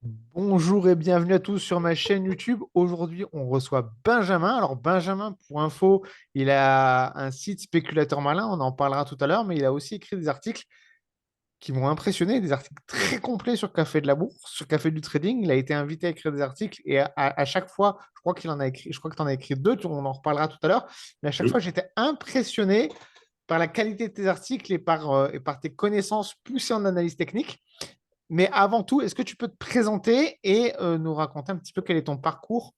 Bonjour et bienvenue à tous sur ma chaîne YouTube. Aujourd'hui, on reçoit Benjamin. Alors, Benjamin, pour info, il a un site spéculateur malin, on en parlera tout à l'heure, mais il a aussi écrit des articles qui m'ont impressionné, des articles très complets sur Café de la Bourse, sur Café du Trading. Il a été invité à écrire des articles et à chaque fois, je crois qu'il en a écrit, je crois que tu en as écrit deux, on en reparlera tout à l'heure, mais à chaque fois, Oui. j'étais impressionné par la qualité de tes articles et par tes connaissances poussées en analyse technique. Mais avant tout, est-ce que tu peux te présenter et nous raconter un petit peu quel est ton parcours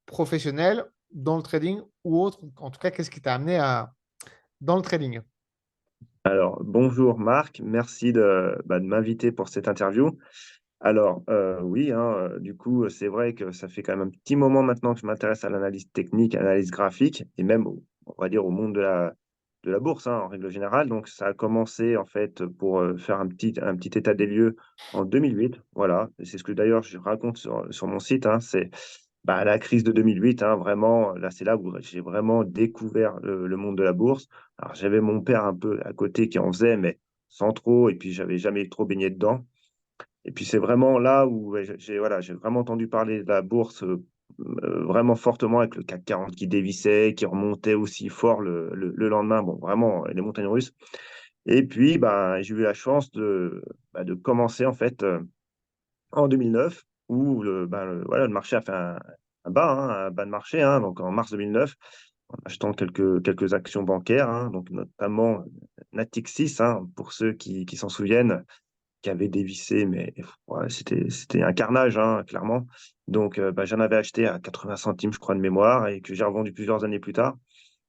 professionnel dans le trading ou autre? En tout cas, qu'est-ce qui t'a amené dans le trading? Alors, bonjour Marc, merci de m'inviter pour cette interview. Alors, oui, hein, du coup, c'est vrai que ça fait quand même un petit moment maintenant que je m'intéresse à l'analyse technique, à l'analyse graphique et même on va dire au monde de la bourse, hein, en règle générale. Donc ça a commencé en fait pour, faire un petit état des lieux en 2008, voilà. Et c'est ce que d'ailleurs je raconte sur mon site, hein. C'est, la crise de 2008, hein, vraiment, là, c'est là où j'ai vraiment découvert le monde de la bourse. Alors j'avais mon père un peu à côté qui en faisait, mais sans trop, et puis j'avais jamais trop baigné dedans. Et puis c'est vraiment là où, ouais, j'ai vraiment entendu parler de la bourse, vraiment fortement, avec le CAC 40 qui dévissait, qui remontait aussi fort le lendemain. Bon, vraiment, les montagnes russes. Et puis, j'ai eu la chance de commencer en fait, en 2009, où voilà, le marché a fait un bas de marché, hein, donc en mars 2009, en achetant quelques actions bancaires, hein, donc notamment Natixis, hein, pour ceux qui s'en souviennent, qui avait dévissé, mais ouais, c'était un carnage, hein, clairement. Donc, j'en avais acheté à 80 centimes, je crois, de mémoire, et que j'ai revendu plusieurs années plus tard.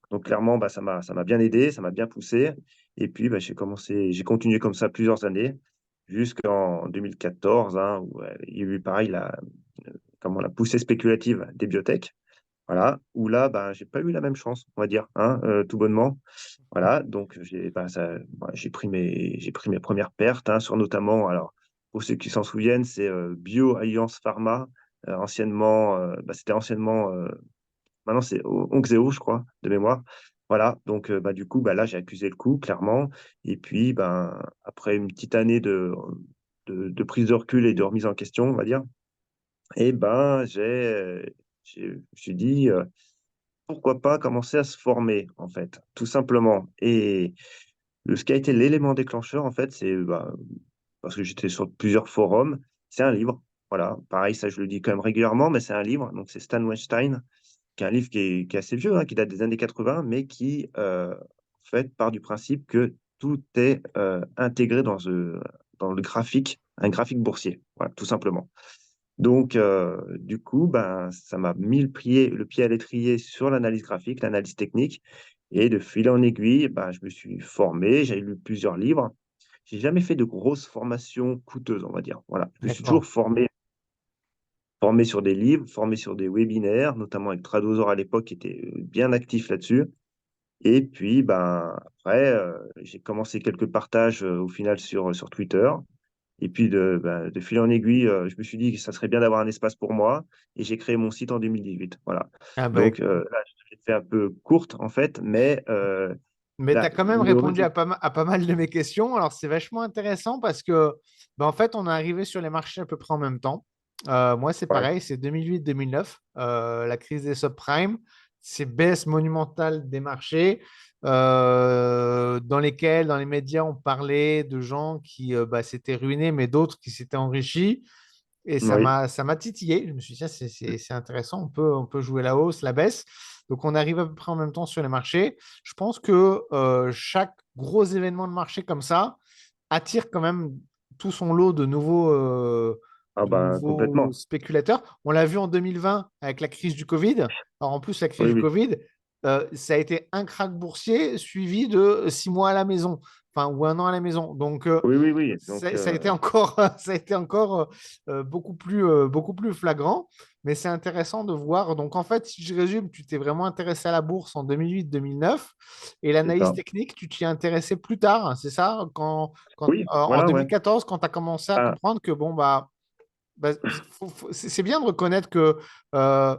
Donc clairement, ça m'a bien aidé, ça m'a bien poussé. Et puis, j'ai continué comme ça plusieurs années, jusqu'en 2014, hein, où il y a eu pareil la poussée spéculative des biotech. Voilà, où là, j'ai pas eu la même chance, on va dire, hein, tout bonnement. Voilà, donc j'ai pris mes premières pertes, hein, sur notamment, alors pour ceux qui s'en souviennent, c'est, BioAlliance Pharma, c'était anciennement, maintenant c'est Onxeo, je crois, de mémoire. Voilà, donc du coup, là, j'ai accusé le coup, clairement. Et puis, après une petite année de prise de recul et de remise en question, on va dire, et je me suis dit, pourquoi pas commencer à se former, en fait, tout simplement. Et ce qui a été l'élément déclencheur, en fait, c'est, parce que j'étais sur plusieurs forums, c'est un livre. Voilà, pareil, ça je le dis quand même régulièrement, mais c'est un livre, donc c'est Stan Weinstein, qui est un livre qui est assez vieux, hein, qui date des années 80, mais qui, en fait, part du principe que tout est, intégré dans le graphique, un graphique boursier, voilà, tout simplement. Donc, du coup, ça m'a mis le pied à l'étrier sur l'analyse graphique, l'analyse technique, et de fil en aiguille, je me suis formé, j'ai lu plusieurs livres. J'ai jamais fait de grosses formations coûteuses, on va dire. Voilà, je me suis D'accord. toujours formé sur des livres, formé sur des webinaires, notamment avec Tradozor à l'époque, qui était, bien actif là-dessus. Et puis, après, j'ai commencé quelques partages, au final sur Twitter. Et puis de fil en aiguille, je me suis dit que ça serait bien d'avoir un espace pour moi, et j'ai créé mon site en 2018, voilà. Ah bah, Donc, là, je l'ai fait un peu courte en fait, mais mais tu là, as quand même le répondu résultat. à pas mal de mes questions. Alors, c'est vachement intéressant parce que, en fait, on est arrivé sur les marchés à peu près en même temps. Moi, c'est Ouais, pareil, c'est 2008-2009, la crise des subprimes, ces baisses monumentales des marchés, dans lesquelles, dans les médias, on parlait de gens qui s'étaient ruinés, mais d'autres qui s'étaient enrichis. Et oui, ça m'a titillé. Je me suis dit, tiens, c'est intéressant, on peut jouer la hausse, la baisse. Donc, on arrive à peu près en même temps sur les marchés. Je pense que chaque gros événement de marché comme ça attire quand même tout son lot ah de nouveaux complètement. spéculateurs. On l'a vu en 2020 avec la crise du Covid. Alors, en plus, la crise Oui, du oui. Covid, ça a été un krach boursier suivi de 6 mois à la maison, enfin, ou un an à la maison. Donc, Oui, oui, oui, donc ça a été encore, ça a été encore beaucoup plus flagrant, mais c'est intéressant de voir. Donc, en fait, si je résume, tu t'es vraiment intéressé à la bourse en 2008-2009 et c'est l'analyse ça. technique, tu t'y es intéressé plus tard, c'est ça? Oui, En voilà, ouais. 2014, quand tu as commencé à Ah, comprendre que, bon, c'est bien de reconnaître que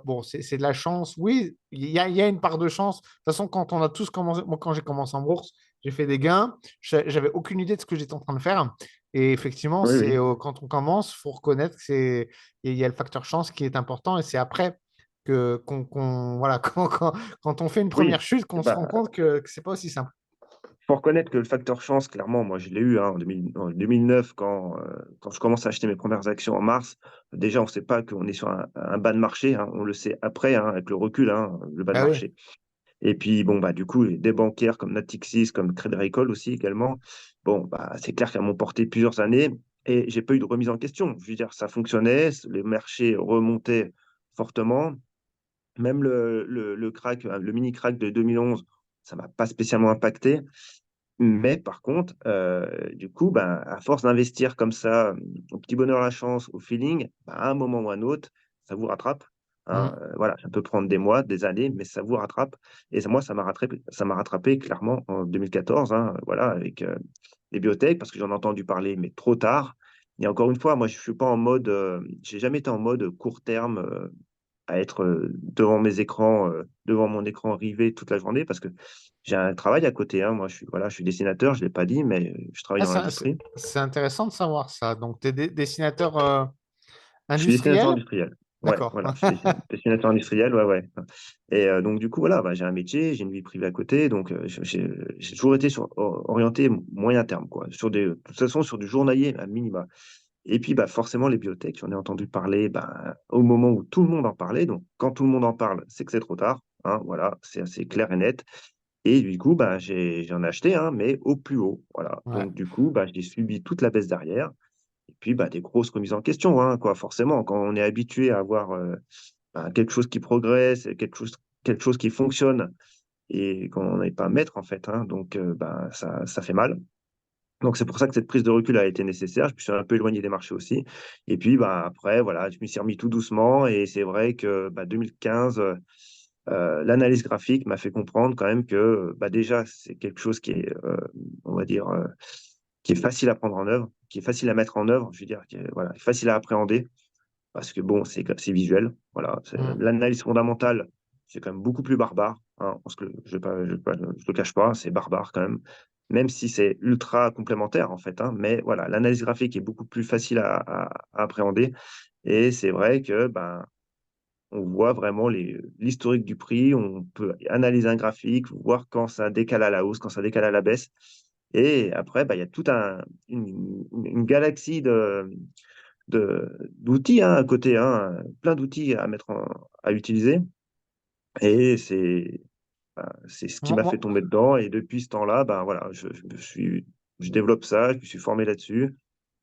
bon, c'est de la chance. Oui, il y a une part de chance. De toute façon, quand on a tous commencé, moi, quand j'ai commencé en bourse, j'ai fait des gains. J'avais aucune idée de ce que j'étais en train de faire. Et effectivement, Oui, oui. quand on commence, il faut reconnaître il y a le facteur chance qui est important. Et c'est après voilà, quand on fait une Oui, première chute, qu'on se rend bah, compte que c'est pas aussi simple. faut reconnaître que le facteur chance, clairement, moi, je l'ai eu, hein, en 2009 quand je commence à acheter mes premières actions en mars. Déjà, on ne sait pas qu'on est sur un bas de marché, hein, on le sait après, hein, avec le recul, hein, le bas de Ah oui. marché. Et puis, bon, bah, du coup, des bancaires comme Natixis, comme Crédit Agricole aussi également, bon, bah, c'est clair qu'elles m'ont porté plusieurs années et j'ai pas eu de remise en question. Je veux dire, ça fonctionnait, les marchés remontaient fortement. Même le crack, le mini crack de 2011, ça m'a pas spécialement impacté. Mais par contre, du coup, ben, à force d'investir comme ça, au petit bonheur la chance, au feeling, bah, à un moment ou à un autre, ça vous rattrape, hein, Mm. voilà, ça peut prendre des mois, des années, mais ça vous rattrape et moi, ça m'a rattrapé clairement en 2014, hein, voilà, avec, les biotech parce que j'en ai entendu parler, mais trop tard et encore une fois, moi, je suis pas en mode, j'ai jamais été en mode court terme, à être, devant mes écrans, devant mon écran rivé toute la journée parce que j'ai un travail à côté, hein. Moi, voilà, je suis dessinateur, je l'ai pas dit, mais je travaille Ah, dans l'industrie. c'est intéressant de savoir ça. Donc, tu es dessinateur Je suis dessinateur industriel? industriel. Ouais, D'accord. voilà, je suis dessinateur industriel, ouais, ouais. Et donc du coup, voilà, bah, j'ai un métier, j'ai une vie privée à côté, donc j'ai toujours été orienté moyen terme, quoi, de toute façon, sur du journalier à minima. Et puis, bah, forcément, les biotech, j'en ai entendu parler, bah, au moment où tout le monde en parlait. Donc, quand tout le monde en parle, c'est que c'est trop tard, hein, voilà, c'est assez clair et net. Et du coup, bah, j'en ai acheté, hein, mais au plus haut, voilà. Ouais, Donc, du coup, bah, j'ai subi toute la baisse derrière. Et puis, bah, des grosses remises en question, hein, quoi, forcément. Quand on est habitué à avoir bah, quelque chose qui progresse, quelque chose qui fonctionne, et qu'on n'est pas maître, en fait, hein, donc bah, ça fait mal. Donc c'est pour ça que cette prise de recul a été nécessaire. Je me suis un peu éloigné des marchés aussi et puis, bah, après voilà, je m'y suis remis tout doucement et c'est vrai que, bah, 2015, l'analyse graphique m'a fait comprendre quand même que, bah, déjà, c'est quelque chose qui est, on va dire, qui est facile à prendre en œuvre, qui est facile à mettre en œuvre. Je veux dire, qui est voilà, facile à appréhender parce que bon, c'est visuel. Voilà, mm. l'analyse fondamentale, c'est quand même beaucoup plus barbare, hein, parce que je le cache pas, c'est barbare quand même, même si c'est ultra complémentaire en fait, hein, mais voilà, l'analyse graphique est beaucoup plus facile à appréhender et c'est vrai que ben, on voit vraiment l'historique du prix, on peut analyser un graphique, voir quand ça décale à la hausse, quand ça décale à la baisse. Et après, bah, il y a toute une galaxie d'outils, hein, à côté, hein, plein d'outils à utiliser. Et c'est ce qui Moi, m'a fait moi- tomber dedans. Et depuis ce temps-là, ben voilà, je développe ça, je me suis formé là-dessus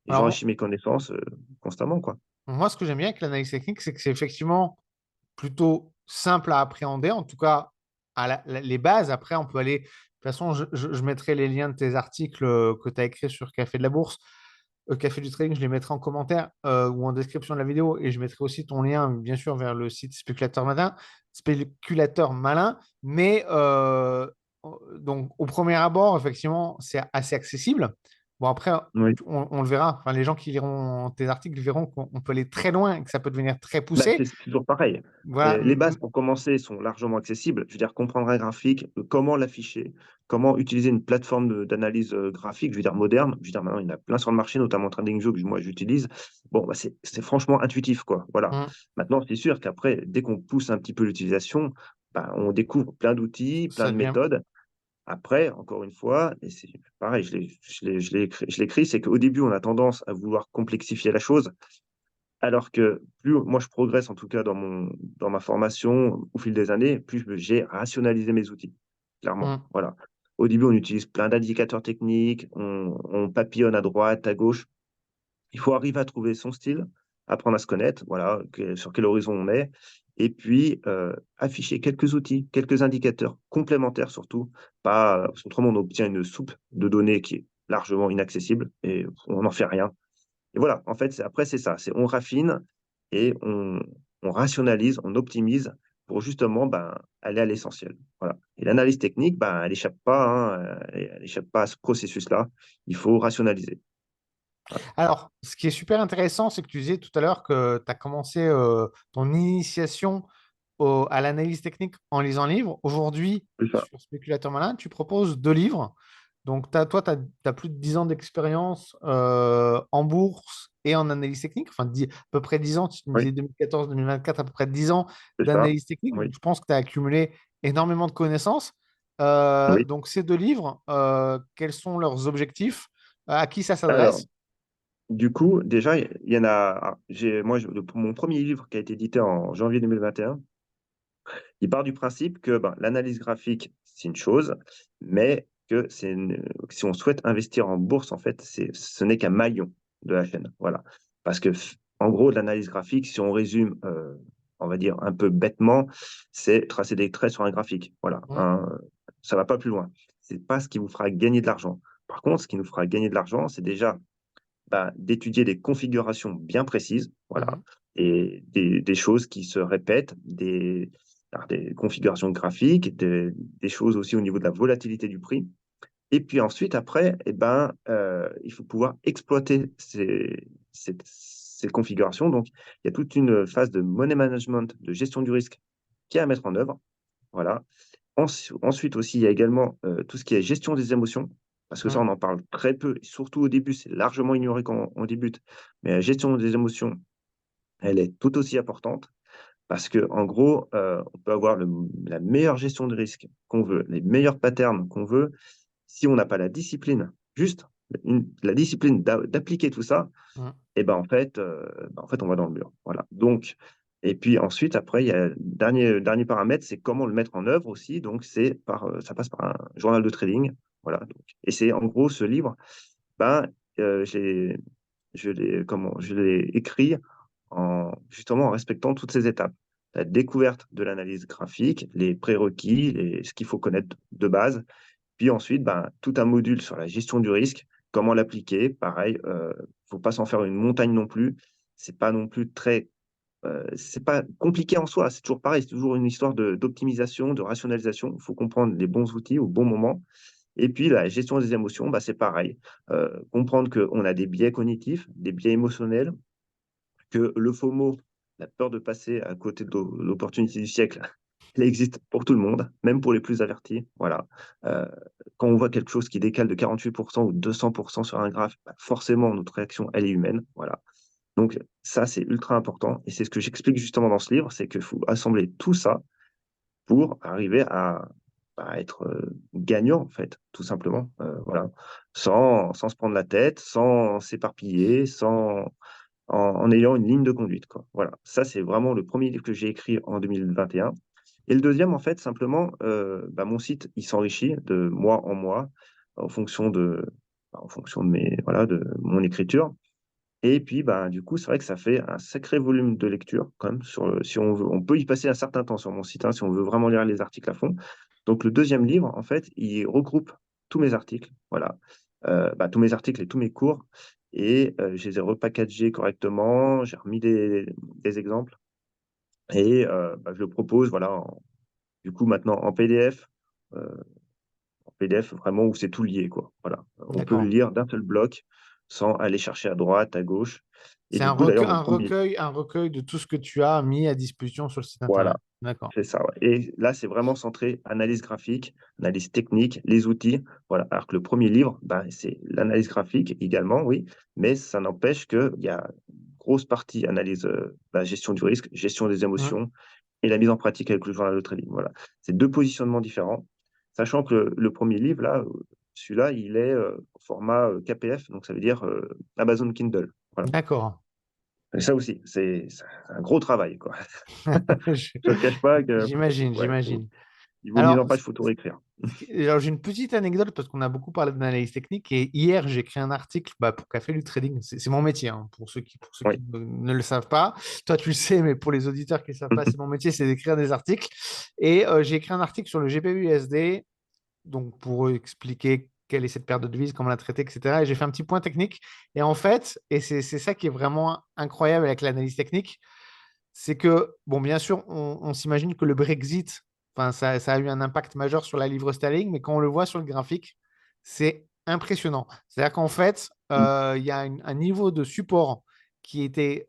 et alors, j'enrichis mes connaissances constamment, quoi. moi, ce que j'aime bien avec l'analyse technique, c'est que c'est effectivement plutôt simple à appréhender, en tout cas les bases. Après, on peut aller. De toute façon, je mettrai les liens de tes articles que tu as écrits sur Café de la Bourse, Café du Trading, je les mettrai en commentaire ou en description de la vidéo. Et je mettrai aussi ton lien, bien sûr, vers le site Spéculateur Malin. Mais donc, au premier abord, effectivement, c'est assez accessible. Bon, après, Oui. on le verra. Enfin, les gens qui liront tes articles verront qu'on peut aller très loin et que ça peut devenir très Bah, poussé. c'est toujours pareil. Voilà. Les bases pour commencer sont largement accessibles. Je veux dire, comprendre un graphique, comment l'afficher, comment utiliser une plateforme d'analyse graphique, je veux dire moderne. Je veux dire, maintenant, il y en a plein sur le marché, notamment TradingView que moi j'utilise. Bon, bah, c'est franchement intuitif, quoi. Voilà. Mm. Maintenant, c'est sûr qu'après, dès qu'on pousse un petit peu l'utilisation, bah, on découvre plein d'outils, plein Ça de devient. méthodes. Après, encore une fois, et c'est pareil, je l'ai écrit, c'est qu'au début, on a tendance à vouloir complexifier la chose. Alors que plus moi je progresse en tout cas dans ma formation au fil des années, plus j'ai rationalisé mes outils, clairement, Mm. voilà. Au début, on utilise plein d'indicateurs techniques, on papillonne à droite, à gauche. Il faut arriver à trouver son style, apprendre à se connaître, voilà, sur quel horizon on est et puis, afficher quelques outils, quelques indicateurs complémentaires surtout, pas parce qu'autrement on obtient une soupe de données qui est largement inaccessible et on n'en fait rien. Et voilà, en fait, c'est ça, c'est on raffine et on rationalise, on optimise pour justement, ben, aller à l'essentiel. Voilà. Et l'analyse technique, ben, elle échappe pas, hein, elle échappe pas à ce processus-là. Il faut rationaliser. Voilà. Alors, ce qui est super intéressant, c'est que tu disais tout à l'heure que tu as commencé ton initiation à l'analyse technique en lisant un livre. Aujourd'hui, C'est ça. sur Spéculateur Malin, tu proposes deux livres. Donc, toi, tu as plus de 10 ans d'expérience en bourse et en analyse technique. Enfin, à peu près 10 ans. Tu me Oui, disais 2014-2024, à peu près 10 ans c'est ça. d'analyse technique. Donc, Oui, je pense que tu as accumulé énormément de connaissances. oui. Donc, ces deux livres, quels sont leurs objectifs? À qui ça Alors, s'adresse? du coup, déjà, il y en a. Moi, mon premier livre qui a été édité en janvier 2021, il part du principe que ben, l'analyse graphique, c'est une chose, mais que si on souhaite investir en bourse, en fait, ce n'est qu'un maillon de la chaîne. Voilà. Parce que, en gros, l'analyse graphique, si on résume, on va dire un peu bêtement, c'est tracer des traits sur un graphique. Voilà. Mmh, Hein, ça va pas plus loin. C'est pas ce qui vous fera gagner de l'argent. Par contre, ce qui nous fera gagner de l'argent, c'est déjà bah, d'étudier des configurations bien précises, voilà, mmh, et des choses qui se répètent, alors, des configurations graphiques, des choses aussi au niveau de la volatilité du prix. Et puis ensuite, après, eh ben, il faut pouvoir exploiter ces configurations. Donc, il y a toute une phase de money management, de gestion du risque qui est à mettre en œuvre. Voilà. Ensuite aussi, il y a également tout ce qui est gestion des émotions, parce que ça, mmh, on en parle très peu, et surtout au début, c'est largement ignoré quand on débute. Mais la gestion des émotions, elle est tout aussi importante, parce que en gros, on peut avoir la meilleure gestion de risque qu'on veut, les meilleurs patterns qu'on veut, si on n'a pas la discipline, juste la discipline d'appliquer tout ça, mmh. et ben en fait, on va dans le mur. Voilà. Donc, et puis ensuite, après, il y a le dernier paramètre, c'est comment le mettre en œuvre aussi. Donc, ça passe par un journal de trading. Voilà. Donc, et c'est en gros ce livre, ben, euh, je l'ai, je l'ai écrit justement en respectant toutes ces étapes. La découverte de l'analyse graphique, les prérequis, ce qu'il faut connaître de base, puis ensuite, ben, tout un module sur la gestion du risque, comment l'appliquer. Pareil, faut pas s'en faire une montagne non plus. C'est pas non plus c'est pas compliqué en soi. C'est toujours pareil. C'est toujours une histoire d'optimisation, de rationalisation. Il faut comprendre les bons outils au bon moment. Et puis la gestion des émotions, bah, c'est pareil. Comprendre qu'on a des biais cognitifs, des biais émotionnels, que le FOMO, la peur de passer à côté de l'opportunité du siècle, elle existe pour tout le monde, même pour les plus avertis. Voilà. Euh, Quand on voit quelque chose qui décale de 48% ou 200% sur un graphe, bah, forcément, notre réaction, elle est humaine. Voilà. Donc, ça, c'est ultra important. Et c'est ce que j'explique justement dans ce livre, c'est qu'il faut assembler tout ça pour arriver à être gagnant, en fait, tout Mmh. simplement. Voilà. Sans se prendre la tête, sans s'éparpiller, en ayant une ligne de conduite, quoi. Voilà, ça, c'est vraiment le premier livre que j'ai écrit en 2021. Et le deuxième, en fait, simplement, bah, mon site, il s'enrichit de mois en mois en fonction en fonction de voilà, de mon écriture. Et puis, bah, du coup, c'est vrai que ça fait un sacré volume de lecture quand même. Si on veut, on peut y passer un certain temps sur mon site, hein, si on veut vraiment lire les articles à fond. Donc, le deuxième livre, en fait, il regroupe tous mes articles, voilà. Bah, tous mes articles et tous mes cours. Et je les ai repackagés correctement, j'ai remis des exemples. Et bah, je le propose, voilà, du coup, maintenant en PDF, vraiment où c'est tout lié, quoi. Voilà. On peut le D'accord. lire d'un seul bloc sans aller chercher à droite, à gauche. Et C'est du coup, d'ailleurs, mon premier, un recueil de tout ce que tu as mis à disposition sur le site voilà, internet. D'accord. c'est ça, ouais. Et là, c'est vraiment centré analyse graphique, analyse technique, les outils. Voilà. Alors que le premier livre, bah, c'est l'analyse graphique également, oui, mais ça n'empêche qu'il y a une grosse partie analyse, bah, gestion du risque, gestion des Mmh. émotions et la mise en pratique avec le journal de trading. Voilà. C'est deux positionnements différents. Sachant que le premier livre, là, celui-là, il est au format KPF, donc ça veut dire Amazon Kindle. Voilà. D'accord. Et ça aussi, c'est un gros travail, quoi. Je- Je ne cache pas que J'imagine, ouais, j'imagine. niveau mise Alors, en page, il faut tout réécrire. alors, j'ai une petite anecdote parce qu'on a beaucoup parlé d'analyse technique et hier, j'ai écrit un article bah, pour Café du Trading. C'est mon métier, hein, pour ceux Oui. qui ne le savent pas. Toi, tu le sais, mais pour les auditeurs qui ne le savent pas, c'est mon métier, c'est d'écrire des articles. Et j'ai écrit un article sur le GPU-USD, donc pour expliquer quelle est cette paire de devises, comment la traiter, etc. Et j'ai fait un petit point technique. Et en fait, et c'est ça qui est vraiment incroyable avec l'analyse technique, c'est que, bon, bien sûr, on s'imagine que le Brexit, enfin, ça a eu un impact majeur sur la livre sterling, mais quand on le voit sur le graphique, c'est impressionnant. C'est-à-dire qu'en fait, il y a un niveau de support qui était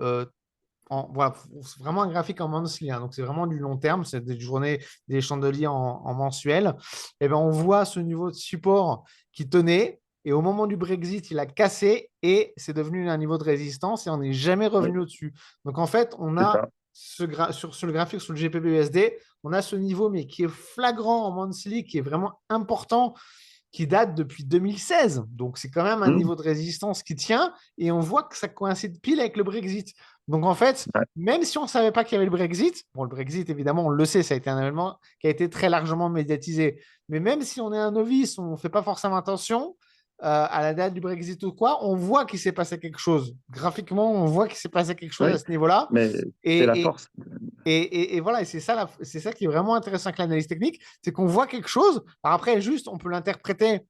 voilà, c'est vraiment un graphique en monthly, hein, donc c'est vraiment du long terme, c'est des journées, des chandeliers en mensuel. Et ben, on voit ce niveau de support qui tenait, et au moment du Brexit, il a cassé et c'est devenu un niveau de résistance et on n'est jamais Oui, revenu au-dessus. Donc en fait, on c'est a ça. sur le graphique, sur le GPB-USD, on a ce niveau, mais qui est flagrant en monthly, qui est vraiment important, qui date depuis 2016. Donc, c'est quand même un Mmh. niveau de résistance qui tient et on voit que ça coïncide pile avec le Brexit. Donc, en fait, Ouais, même si on ne savait pas qu'il y avait le Brexit, bon, le Brexit, évidemment, on le sait, ça a été un événement qui a été très largement médiatisé. Mais même si on est un novice, on ne fait pas forcément attention à la date du Brexit ou quoi, on voit qu'il s'est passé quelque chose. Graphiquement, on voit qu'il s'est passé quelque chose oui, à ce niveau-là. mais c'est la Et, et, force. et voilà, et c'est ça qui est vraiment intéressant avec l'analyse technique, c'est qu'on voit quelque chose. Alors après, juste, on peut l'interpréter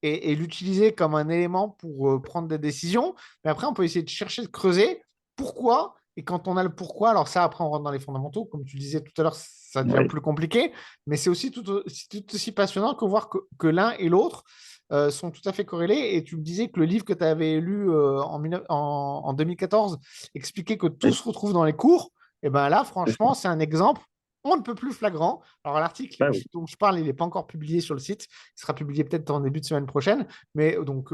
et l'utiliser comme un élément pour prendre des décisions. Mais après, on peut essayer de chercher, de creuser pourquoi. Et quand on a le pourquoi, alors ça, après, on rentre dans les fondamentaux. Comme tu disais tout à l'heure, ça devient Oui, plus compliqué. Mais c'est aussi tout aussi passionnant que voir que l'un et l'autre sont tout à fait corrélés. Et tu me disais que le livre que tu avais lu en 2014 expliquait que tout oui, se retrouve dans les cours. Et bien là, c'est ça. franchement, c'est un exemple on ne peut plus flagrant. Alors, l'article Bah oui. dont je parle, il n'est pas encore publié sur le site. Il sera publié peut-être en début de semaine prochaine. Mais donc,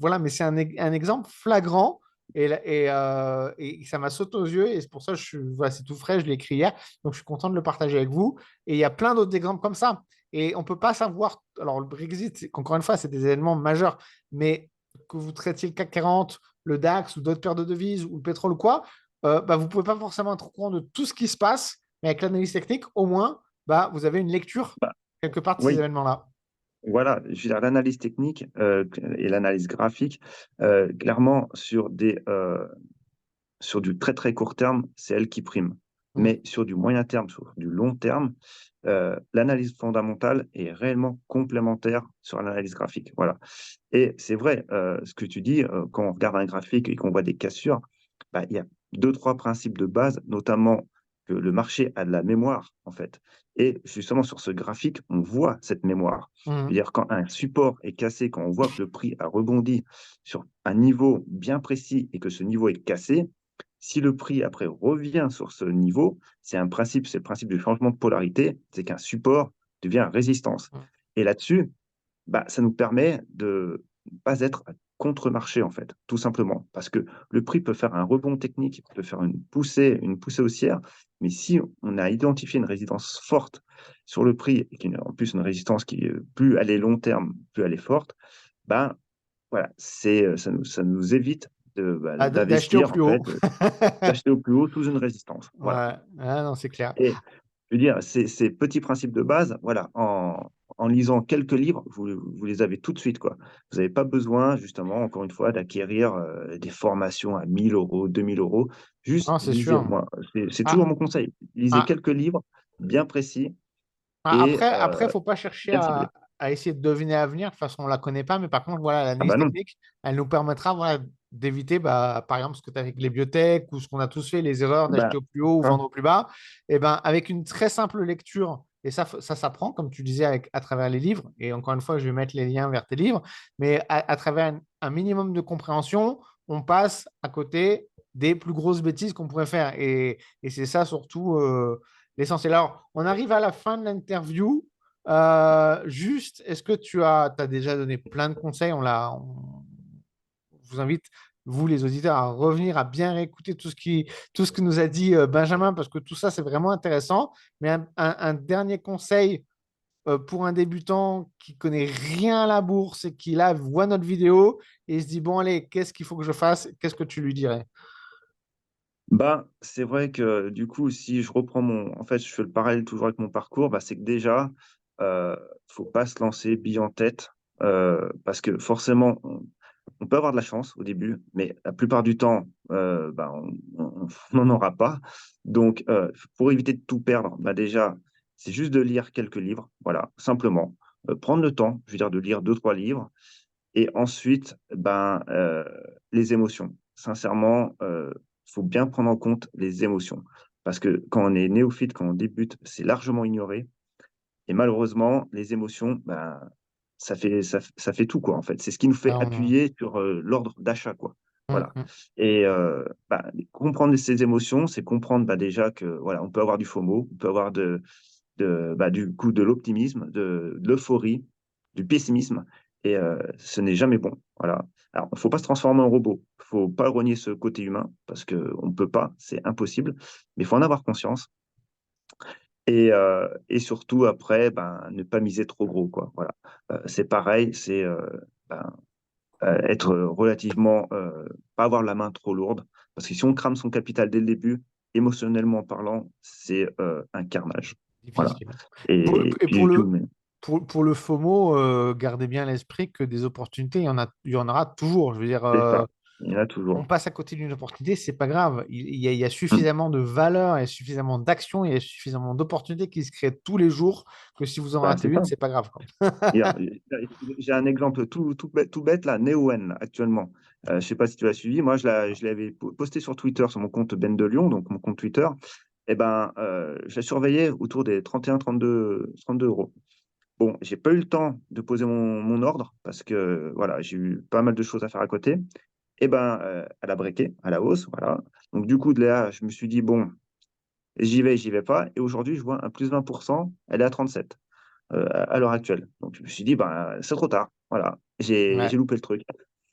voilà, mais c'est un exemple flagrant. Et ça m'a sauté aux yeux. Et c'est pour ça que voilà, c'est tout frais. Je l'ai écrit hier. Donc, je suis content de le partager avec vous. Et il y a plein d'autres exemples comme ça. Et on ne peut pas savoir. Alors, le Brexit, encore une fois, c'est des événements majeurs. Mais que vous traitiez le CAC 40, le DAX ou d'autres paires de devises ou le pétrole ou quoi, bah, vous ne pouvez pas forcément être au courant de tout ce qui se passe, mais avec l'analyse technique, au moins, bah, vous avez une lecture Bah, quelque part de ces oui, événements-là. voilà, je veux dire l'analyse technique, et l'analyse graphique, clairement sur du très, très court terme, c'est elle qui prime. Mm. Mais sur du moyen terme, sur du long terme, l'analyse fondamentale est réellement complémentaire sur l'analyse graphique, voilà. Et c'est vrai, ce que tu dis, quand on regarde un graphique et qu'on voit des cassures, bah, il y a deux trois principes de base, notamment que le marché a de la mémoire, en fait. Et justement, sur ce graphique, on voit cette mémoire. Je Mm. veux dire, quand un support est cassé, quand on voit que le prix a rebondi sur un niveau bien précis et que ce niveau est cassé, si le prix après revient sur ce niveau, c'est le principe du changement de polarité, c'est qu'un support devient résistance. Mm. Et là-dessus, bah, ça nous permet de ne pas être à contre-marché, en fait, tout simplement. Parce que le prix peut faire un rebond technique, peut faire une poussée haussière, mais si on a identifié une résistance forte sur le prix, et en plus une résistance qui, plus elle est long terme, plus elle est forte, ben voilà, ça nous évite D'acheter au d'investir, en plus haut. fait, d'acheter au plus haut sous une résistance. Voilà. Ouais, ah, non, c'est clair. Et je veux dire, ces petits principes de base, voilà, en lisant quelques livres, vous les avez tout de suite, quoi. Vous n'avez pas besoin, justement, encore une fois, d'acquérir des formations à 1 000 €, 2 000 €. Juste Non, c'est lisez, sûr. moi, c'est toujours Ah, mon conseil. Lisez ah, quelques livres bien précis et Après, faut pas chercher bien ciblés. à essayer de deviner l'avenir. De toute façon, on la connaît pas. Mais par contre, voilà, Ah l'analyse bah non, technique, elle nous permettra, voilà, d'éviter, bah, par exemple, ce que tu as avec les biotech ou ce qu'on a tous fait, les erreurs bah, d'acheter au plus haut ou hein, vendre au plus bas. Et ben, avec une très simple lecture, et ça s'apprend, comme tu disais, à travers les livres. Et encore une fois, je vais mettre les liens vers tes livres. Mais à travers un minimum de compréhension, on passe à côté des plus grosses bêtises qu'on pourrait faire. Et c'est ça surtout l'essentiel. Alors, on arrive à la fin de l'interview. Juste, est-ce que t'as déjà donné plein de conseils? On vous invite, vous les auditeurs, à revenir, à bien réécouter tout ce que nous a dit Benjamin, parce que tout ça, c'est vraiment intéressant. Mais un dernier conseil pour un débutant qui connaît rien à la bourse et qui là voit notre vidéo et se dit, bon, allez, qu'est-ce qu'il faut que je fasse? Qu'est-ce que tu lui dirais? bah, c'est vrai que du coup, si je reprends en fait, je fais le parallèle toujours avec mon parcours, bah, c'est que déjà, heu, faut pas se lancer bille en tête, parce que forcément, on peut avoir de la chance au début, mais la plupart du temps, bah, on n'en aura pas. Donc, pour éviter de tout perdre, bah, déjà, c'est juste de lire quelques livres, voilà, simplement. Prendre le temps, je veux dire, de lire deux trois livres et ensuite, ben, les émotions. Sincèrement, faut bien prendre en compte les émotions. Parce que quand on est néophyte, quand on débute, c'est largement ignoré et malheureusement, les émotions, ben, ça fait tout, quoi, en fait. C'est ce qui nous fait Ah, appuyer sur, l'ordre d'achat, quoi. Voilà. mm. Et comprendre ces émotions, c'est comprendre déjà que voilà, on peut avoir du FOMO, on peut avoir du coup de l'optimisme, de l'euphorie, du pessimisme, et ce n'est jamais bon. Voilà. Alors, il ne faut pas se transformer en robot, il ne faut pas renier ce côté humain, parce qu'on ne peut pas, c'est impossible, mais il faut en avoir conscience. Et surtout, après, ne pas miser trop gros, quoi. Voilà. C'est pareil, c'est ben, être relativement, pas avoir la main trop lourde, parce que si on crame son capital dès le début, émotionnellement parlant, c'est un carnage. Voilà. Difficile. Et Et puis, tout, mais pour le FOMO, gardez bien à l'esprit que des opportunités, il y en aura toujours. Je veux dire, c'est ça. Il y en a on toujours. passe à côté d'une opportunité, c'est pas grave. Il y a Mm. suffisamment de valeur, il y a suffisamment d'actions, il y a suffisamment d'opportunités qui se créent tous les jours que si vous en ratez C'est une, ça. c'est pas grave, quoi. J'ai un exemple tout bête, là, Neoen, actuellement. Je ne sais pas si tu as suivi. Moi, je l'avais posté sur Twitter, sur mon compte Ben de Lyon, donc mon compte Twitter. Eh ben, je la surveillais autour des 31, 32 euros. Bon, j'ai pas eu le temps de poser mon ordre parce que voilà, j'ai eu pas mal de choses à faire à côté. Eh ben, elle a breaké à la hausse, voilà. Donc du coup, de là, je me suis dit, bon, j'y vais pas. Et aujourd'hui, je vois un plus 20%, elle est à 37 à l'heure actuelle. Donc je me suis dit, ben, c'est trop tard. Voilà, j'ai Ouais. loupé le truc.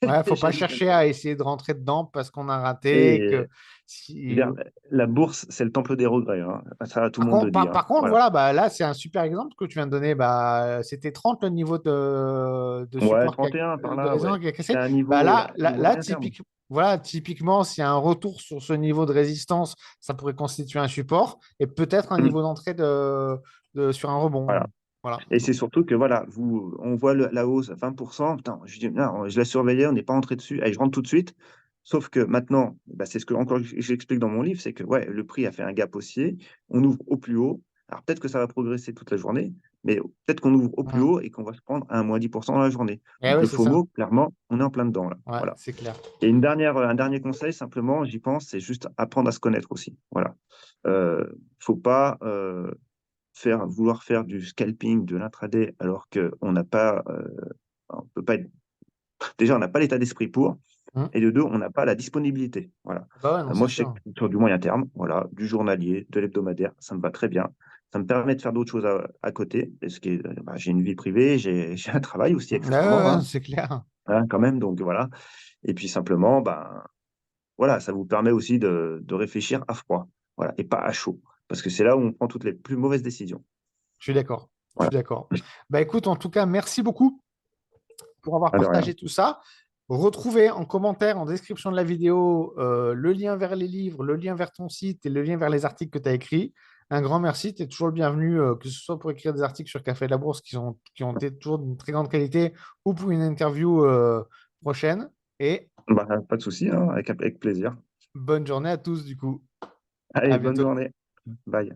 Ouais, faut pas J'ai loupé le chercher à truc. essayer de rentrer dedans parce qu'on a raté, Et que je veux si... dire, la bourse, c'est le temple des regrets, hein. Ça, tout le monde le dit, hein. Par contre, Voilà. voilà, bah, là, c'est un super exemple que tu viens de donner. Bah, c'était 30 le niveau de Ouais, support 31 par de là, ouais. résistance qui a C'est cassé. un Bah, niveau, niveau moyen terme. voilà, typiquement, s'il y a un retour sur ce niveau de résistance, ça pourrait constituer un support et peut-être un Mm. niveau d'entrée sur un Voilà. rebond. Voilà. Et c'est surtout que voilà, on voit la hausse à 20%. Putain, je dis, non, je la surveillais, on n'est pas entré dessus. Allez, je rentre tout de suite. Sauf que maintenant, c'est ce que encore j'explique dans mon livre, c'est que ouais, le prix a fait un gap haussier. On ouvre au plus haut. Alors peut-être que ça va progresser toute la journée, mais peut-être qu'on ouvre au plus Hum. haut et qu'on va se prendre un moins 10% dans la journée. Eh Donc ouais, le c'est ça. FOMO, clairement, on est en plein dedans là. Ouais, Voilà. c'est clair. Et un dernier conseil, simplement, j'y pense, c'est juste apprendre à se connaître aussi. Voilà. Faut pas vouloir faire du scalping, de l'intraday, alors qu'on n'a pas, on peut pas être, déjà, on n'a pas l'état d'esprit pour, Hum. et de deux, on n'a pas la disponibilité. Voilà. Bah ouais, non, c'est Moi, je sais que sûr. sur du moyen terme, voilà, du journalier, de l'hebdomadaire, ça me va très bien. Ça me permet de faire d'autres choses à côté, parce que j'ai une vie privée, j'ai un travail aussi, Ouais, accessoirement, ouais, hein, c'est clair. hein, quand même, donc voilà. Et puis simplement, voilà, ça vous permet aussi de réfléchir à froid, voilà, et pas à chaud, parce que c'est là où on prend toutes les plus mauvaises décisions. Je suis d'accord. Je suis Voilà. d'accord. Bah écoute, en tout cas, merci beaucoup pour avoir Ah, de rien. partagé tout ça. Retrouvez en commentaire, en description de la vidéo, le lien vers les livres, le lien vers ton site et le lien vers les articles que tu as écrits. Un grand merci, tu es toujours le bienvenu, que ce soit pour écrire des articles sur Café de la Bourse qui ont été toujours d'une très grande qualité ou pour une interview prochaine. Et Pas de souci, hein, avec plaisir. bonne journée à tous du coup. À Allez, bonne bientôt. journée. Bye.